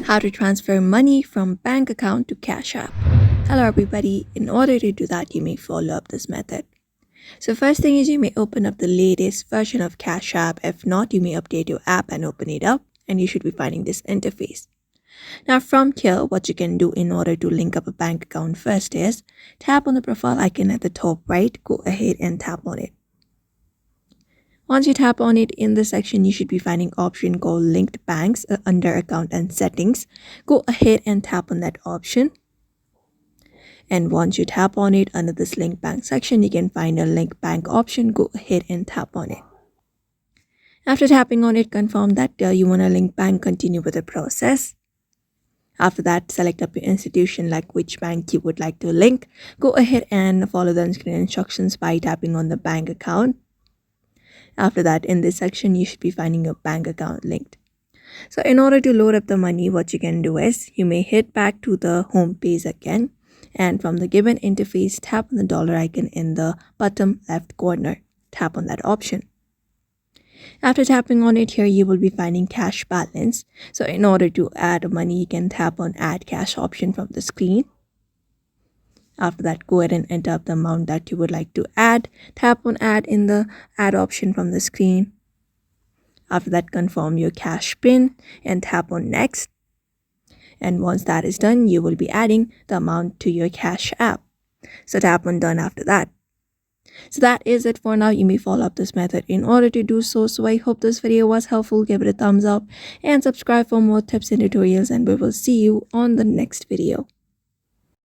How to transfer money from bank account to Cash App. Hello everybody, in order to do that you may follow up this method. So first thing is you may open up the latest version of Cash App. If not, you may update your app and open it up and you should be finding this interface. Now from here, what you can do in order to link up a bank account first is tap on the profile icon at the top right, go ahead and tap on it. Once you tap on it, in this section you should be finding option called linked banks under account and settings. Go ahead and tap on that option. And once you tap on it under this link bank section, you can find a link bank option. Go ahead and tap on it. After tapping on it, confirm that you want to link bank, continue with the process. After that, select up your institution like which bank you would like to link. Go ahead and follow the on-screen instructions by tapping on the bank account. After that, in this section, you should be finding your bank account linked. So in order to load up the money, what you can do is you may head back to the home page again. And from the given interface, tap on the dollar icon in the bottom left corner. Tap on that option. After tapping on it here, you will be finding cash balance. So in order to add money, you can tap on add cash option from the screen. After that, go ahead and enter up the amount that you would like to add. Tap on add in the add option from the screen. After that, confirm your cash pin and tap on next. And once that is done, you will be adding the amount to your Cash App. So tap on done after that. So that is it for now. You may follow up this method in order to do so. So I hope this video was helpful. Give it a thumbs up and subscribe for more tips and tutorials, and we will see you on the next video.